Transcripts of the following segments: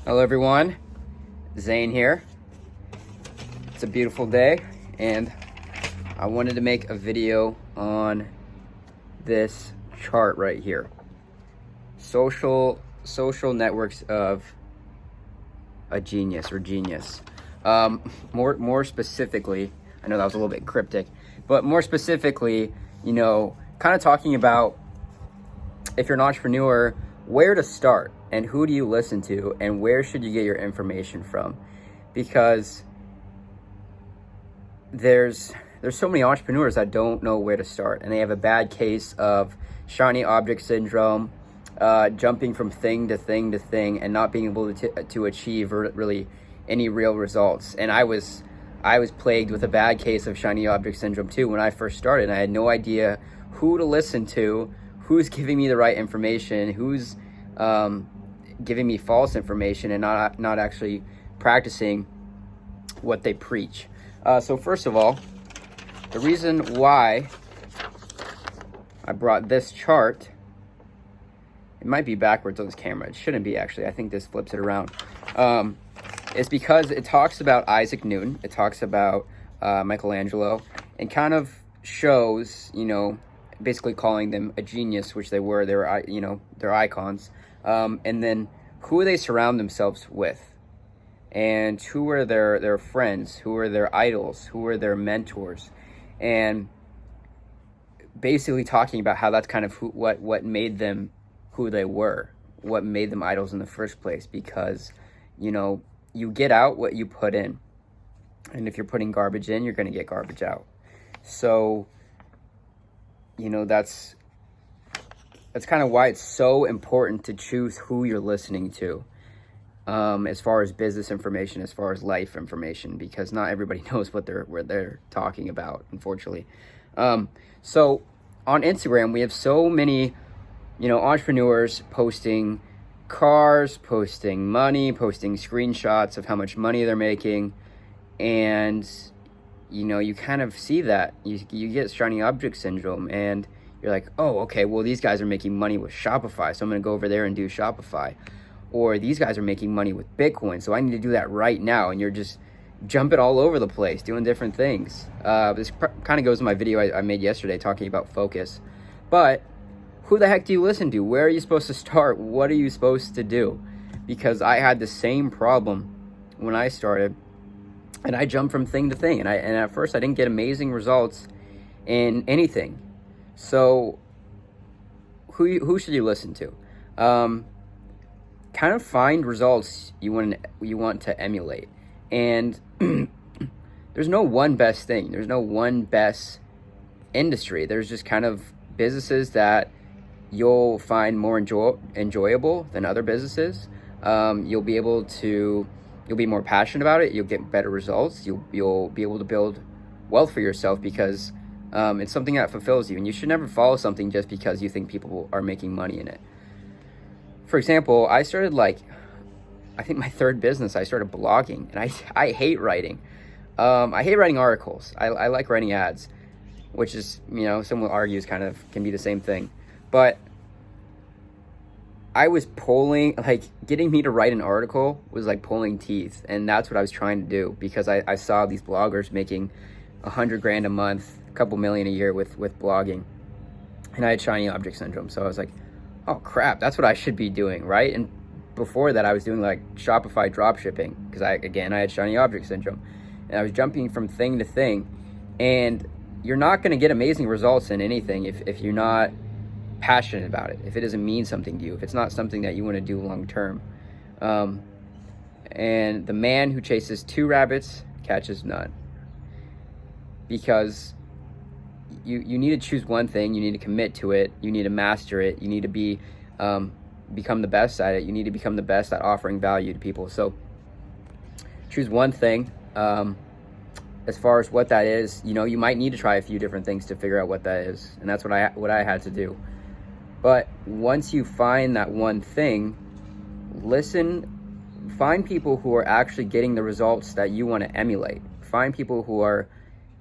Hello everyone, Zane here. It's a beautiful day and I wanted to make a video on this chart right here. Social networks of a genius or genius. More specifically, I know that was a little bit cryptic, but more specifically, kind of talking about if you're an entrepreneur, where to start and who do you listen to and where should you get your information from? Because there's so many entrepreneurs that don't know where to start, and they have a bad case of shiny object syndrome, jumping from thing to thing to thing and not being able to achieve really any real results. And I was plagued with a bad case of shiny object syndrome too when I first started. I had no idea who to listen to, who's giving me the right information, who's giving me false information and not actually practicing what they preach. So first of all, the reason why I brought this chart, it might be backwards on this camera. It shouldn't be, actually. I think this flips it around. It's because it talks about Isaac Newton. It talks about Michelangelo and kind of shows, basically calling them a genius, which they were. They're icons. And then who they surround themselves with, and who are their friends, who are their idols, who are their mentors, and basically talking about how that's kind of what made them who they were, what made them idols in the first place. Because you get out what you put in, and if you're putting garbage in, you're going to get garbage out. So that's kind of why it's so important to choose who you're listening to, as far as business information, as far as life information, because not everybody knows what they're talking about, unfortunately. So on Instagram, we have so many, entrepreneurs posting cars, posting money, posting screenshots of how much money they're making, and you kind of see that you get shiny object syndrome, and you're like, oh, okay, well, these guys are making money with Shopify, so I'm going to go over there and do Shopify. Or these guys are making money with Bitcoin, so I need to do that right now. And you're just jumping all over the place, doing different things. This kind of goes to my video I made yesterday talking about focus. But who the heck do you listen to? Where are you supposed to start? What are you supposed to do? Because I had the same problem when I started, and I jumped from thing to thing. And at first, I didn't get amazing results in anything. So who should you listen to? Kind of find results you want to emulate. And there's no one best thing. There's no one best industry. There's just kind of businesses that you'll find more enjoyable than other businesses. You'll be more passionate about it. You'll get better results. You'll be able to build wealth for yourself because it's something that fulfills you, and you should never follow something just because you think people are making money in it. For example, I started I think my third business, I started blogging, and I hate writing. I hate writing articles. I like writing ads, which is, some will argue kind of can be the same thing. But I was getting me to write an article was like pulling teeth, and that's what I was trying to do because I saw these bloggers making $100,000 a month, a couple million a year with blogging, and I had shiny object syndrome. So I was like, oh crap, that's what I should be doing, right? And before that, I was doing Shopify drop shipping because I had shiny object syndrome, and I was jumping from thing to thing. And you're not going to get amazing results in anything if you're not passionate about it, if it doesn't mean something to you, if it's not something that you want to do long term. And the man who chases two rabbits catches none, because you need to choose one thing. You need to commit to it. You need to master it. You need to become the best at it. You need to become the best at offering value to people. So choose one thing. As far as what that is, you might need to try a few different things to figure out what that is, and that's what I had to do. But once you find that one thing, find people who are actually getting the results that you want to emulate. Find people who are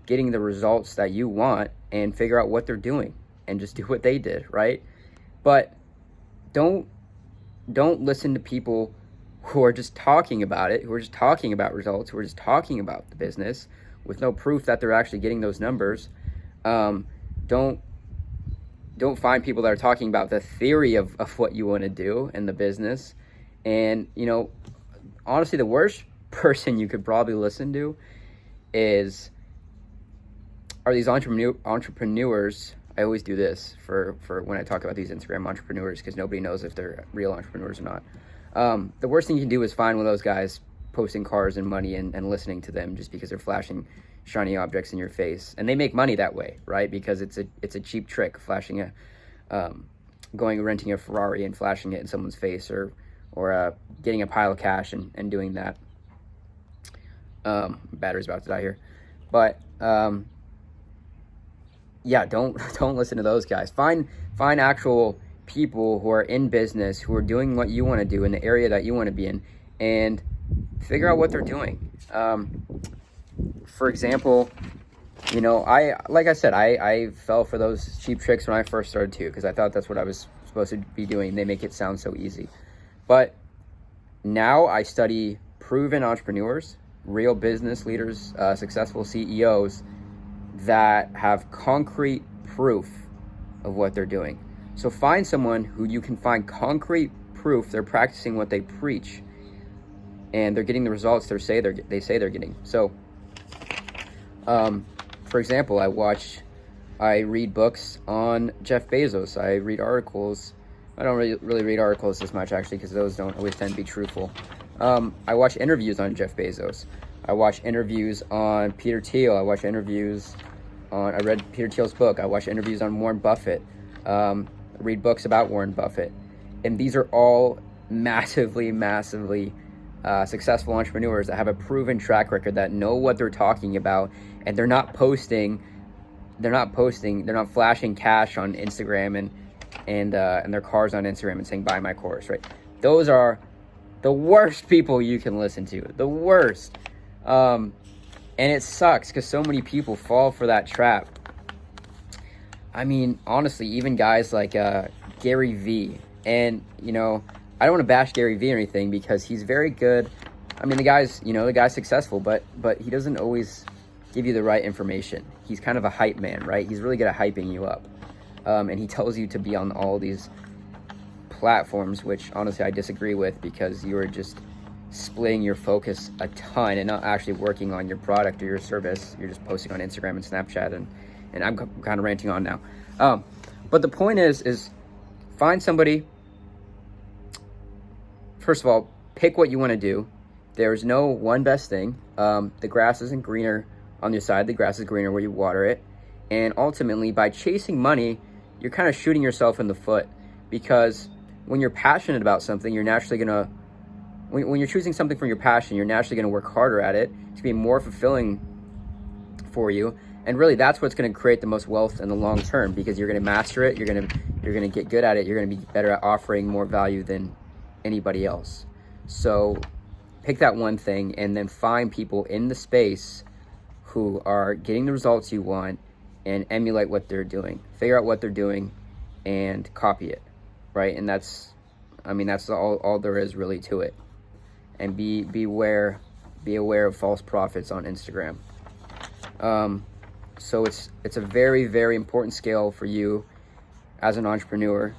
getting the results that you want and figure out what they're doing and just do what they did, right? But don't listen to people who are just talking about it, who are just talking about results, who are just talking about the business with no proof that they're actually getting those numbers. Don't find people that are talking about the theory of what you want to do in the business. And, you know, honestly, the worst person you could probably listen to are these entrepreneurs. I always do this for when I talk about these Instagram entrepreneurs, because nobody knows if they're real entrepreneurs or not. The worst thing you can do is find one of those guys posting cars and money and listening to them just because they're flashing shiny objects in your face, and they make money that way, right? Because it's a cheap trick, flashing renting a Ferrari and flashing it in someone's face, or getting a pile of cash and doing that. Battery's about to die here, but yeah, don't listen to those guys. Find actual people who are in business, who are doing what you want to do in the area that you want to be in, and figure out what they're doing. For example, you know, I fell for those cheap tricks when I first started too, because I thought that's what I was supposed to be doing. They make it sound so easy. But now I study proven entrepreneurs, real business leaders, successful CEOs that have concrete proof of what they're doing. So find someone who you can find concrete proof they're practicing what they preach, and they're getting the results they say they're getting. So, for example, I read books on Jeff Bezos. I read articles. I don't really read articles as much, actually, because those don't always tend to be truthful. I watch interviews on Jeff Bezos. I watch interviews on Peter Thiel. I read Peter Thiel's book. I watch interviews on Warren Buffett. Read books about Warren Buffett. And these are all massively successful entrepreneurs that have a proven track record, that know what they're talking about, and they're not flashing cash on Instagram and their cars on Instagram and saying, buy my course, right? Those are the worst people you can listen to, the worst. And it sucks because so many people fall for that trap. I mean, honestly, even guys like Gary Vee, and, you know, I don't want to bash Gary Vee or anything, because he's very good. I mean, the guy's successful, but he doesn't always give you the right information. He's kind of a hype man, right? He's really good at hyping you up. And he tells you to be on all these platforms, which honestly I disagree with, because you are just splitting your focus a ton and not actually working on your product or your service. You're just posting on Instagram and Snapchat, and I'm kind of ranting on now. But the point is find somebody. First of all, pick what you want to do. There's no one best thing. The grass isn't greener on your side. The grass is greener where you water it. And ultimately, by chasing money, you're kind of shooting yourself in the foot, because when you're passionate about something, you're naturally going to, when you're choosing something from your passion, you're naturally going to work harder at it. It's going to be more fulfilling for you. And really, that's what's going to create the most wealth in the long term, because you're going to master it. You're going to get good at it. You're going to be better at offering more value than anybody else. So pick that one thing, and then find people in the space who are getting the results you want, and emulate what they're doing. Figure out what they're doing and copy it, right? And that's all there is really to it. And be aware of false prophets on Instagram. So it's a very, very important skill for you as an entrepreneur,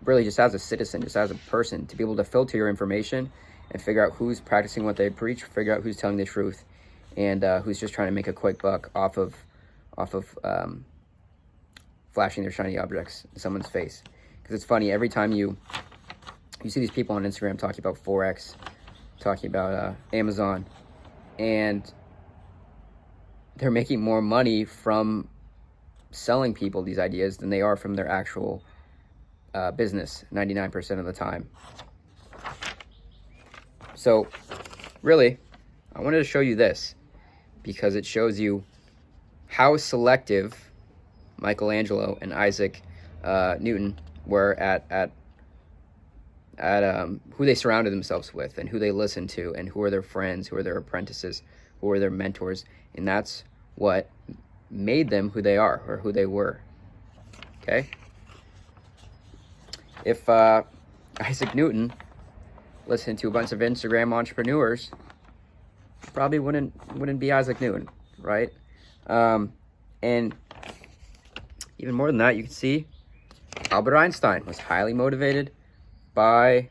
really just as a citizen, just as a person, to be able to filter your information and figure out who's practicing what they preach, figure out who's telling the truth, and who's just trying to make a quick buck off of flashing their shiny objects in someone's face. Because it's funny, every time you see these people on Instagram talking about Forex, talking about Amazon, and they're making more money from selling people these ideas than they are from their actual business 99% of the time. So really, I wanted to show you this, because it shows you how selective Michelangelo and Isaac Newton were at who they surrounded themselves with, and who they listened to, and who are their friends, who are their apprentices, who are their mentors. And that's what made them who they are, or who they were. Okay? If Isaac Newton listening to a bunch of Instagram entrepreneurs, probably wouldn't be Isaac Newton, right? And even more than that, you can see Albert Einstein was highly motivated by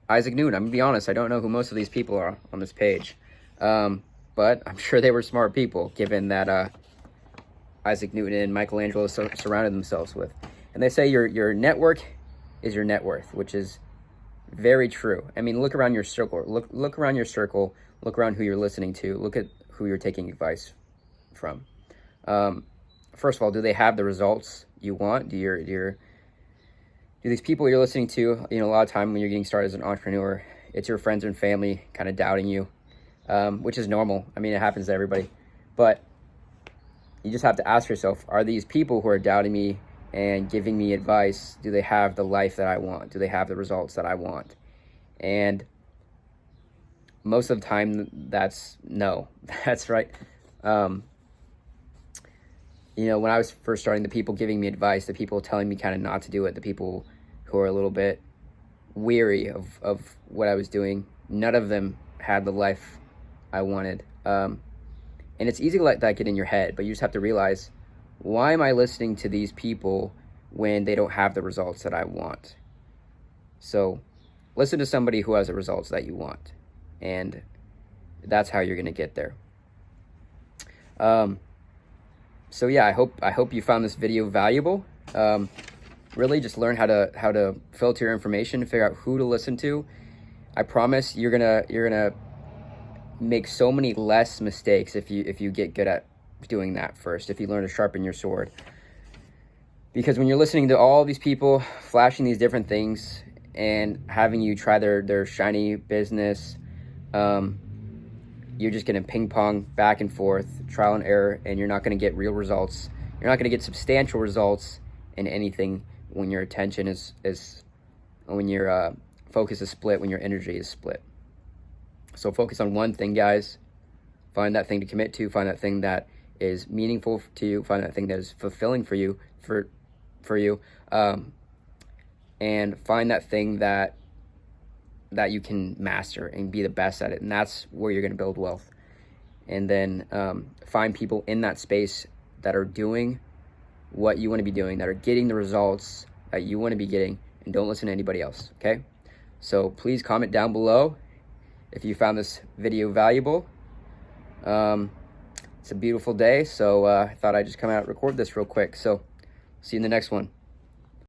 Isaac Newton. I'm gonna be honest, I don't know who most of these people are on this page, but I'm sure they were smart people, given that Isaac Newton and Michelangelo surrounded themselves with. And they say your network is your net worth, which is very true. I mean, look around your circle. Look around your circle. Look around who you're listening to. Look at who you're taking advice from. First of all, do they have the results you want? Do these people you're listening to, a lot of time when you're getting started as an entrepreneur, it's your friends and family kind of doubting you, which is normal. I mean, it happens to everybody. But you just have to ask yourself, are these people who are doubting me and giving me advice, do they have the life that I want? Do they have the results that I want? And most of the time, that's no. That's right. When I was first starting, the people giving me advice, the people telling me kind of not to do it, the people who are a little bit weary of what I was doing, none of them had the life I wanted. And it's easy to let that get in your head, but you just have to realize, why am I listening to these people when they don't have the results that I want? So listen to somebody who has the results that you want, and that's how you're going to get there. So yeah, I hope you found this video valuable. Really just learn how to filter your information, figure out who to listen to. I promise you're gonna make so many less mistakes if you get good at doing that first, if you learn to sharpen your sword. Because when you're listening to all these people flashing these different things and having you try their shiny business, you're just going to ping pong back and forth, trial and error, and you're not going to get real results. You're not going to get substantial results in anything when your attention is when your focus is split, when your energy is split. So focus on one thing, guys. Find that thing to commit to. Find that thing that is meaningful to you. Find that thing that is fulfilling for you, and find that thing that you can master and be the best at it. And that's where you're going to build wealth. And then find people in that space that are doing what you want to be doing, that are getting the results that you want to be getting, and don't listen to anybody else, okay? So please comment down below if you found this video valuable. It's a beautiful day, so I thought I'd just come out and record this real quick. So see you in the next one.